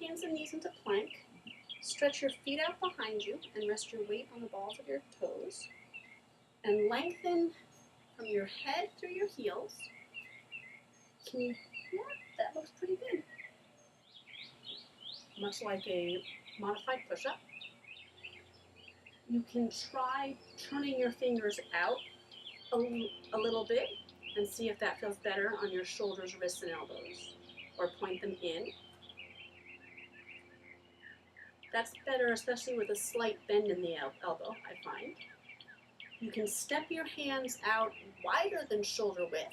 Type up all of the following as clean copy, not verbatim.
hands and knees into plank. Stretch your feet out behind you and rest your weight on the balls of your toes. And lengthen from your head through your heels. Yeah, that looks pretty good. Much like a modified push-up. You can try turning your fingers out a little bit and see if that feels better on your shoulders, wrists, and elbows. Or point them in. That's better, especially with a slight bend in the elbow, I find. You can step your hands out wider than shoulder width,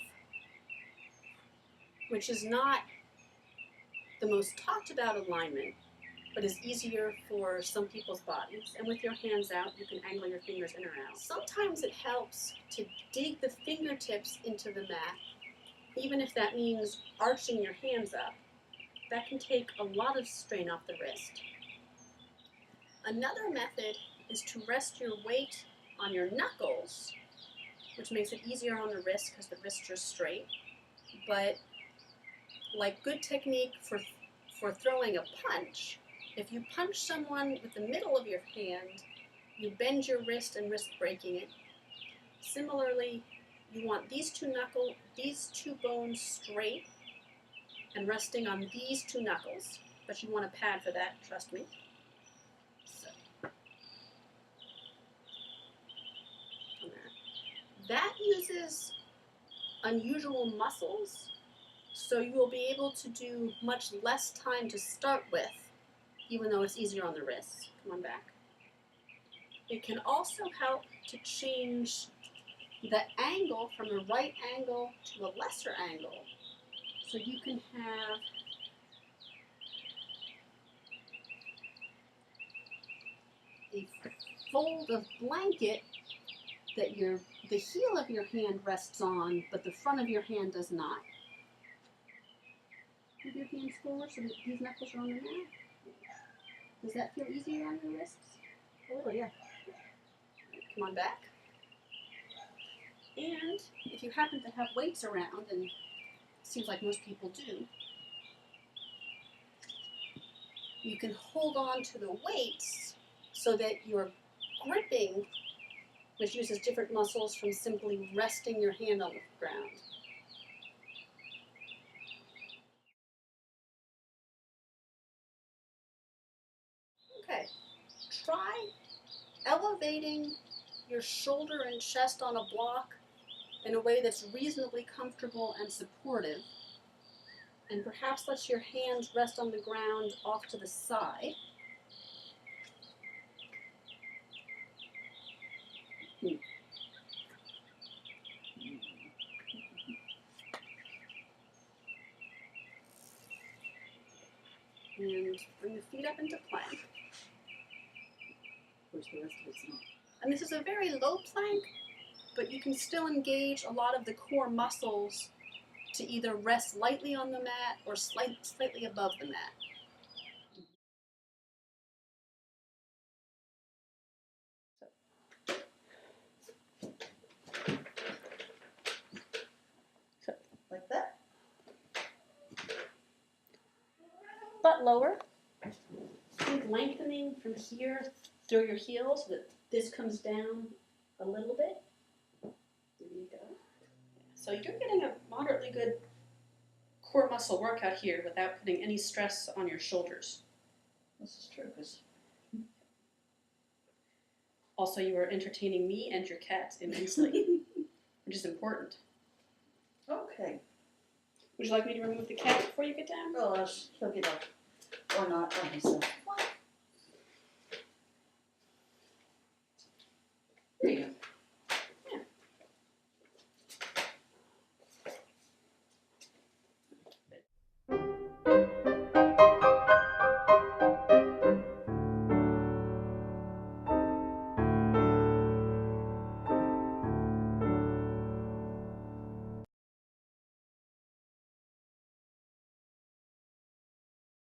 which is not the most talked about alignment, but is easier for some people's bodies. And with your hands out, you can angle your fingers in or out. Sometimes it helps to dig the fingertips into the mat, even if that means arching your hands up. That can take a lot of strain off the wrist. Another method is to rest your weight on your knuckles, which makes it easier on the wrist because the wrists are straight. But like good technique for throwing a punch, if you punch someone with the middle of your hand, you bend your wrist and risk breaking it. Similarly, you want these two bones straight and resting on these two knuckles, but you want a pad for that, trust me. That uses unusual muscles, so you will be able to do much less time to start with, even though it's easier on the wrists. Come on back. It can also help to change the angle from a right angle to a lesser angle. So you can have a fold of blanket that the heel of your hand rests on, but the front of your hand does not. Move your hands forward so that these knuckles are on the mat. Does that feel easier on your wrists? A little, yeah. Come on back. And if you happen to have weights around, and it seems like most people do, you can hold on to the weights so that you're gripping, which uses different muscles from simply resting your hand on the ground. Okay, try elevating your shoulder and chest on a block in a way that's reasonably comfortable and supportive, and perhaps let your hands rest on the ground off to the side. And bring the feet up into plank. Where's the rest of it's not? And this is a very low plank, but you can still engage a lot of the core muscles to either rest lightly on the mat or slightly above the mat. So, like that. Butt lower. Keep lengthening from here through your heels so that this comes down a little bit. There you go. So you're getting a moderately good core muscle workout here without putting any stress on your shoulders. This is true, because Also, you are entertaining me and your cat immensely, which is important. okay. Would you like me to remove the cat before you get down? Oh, he'll get up. Or not, I guess so.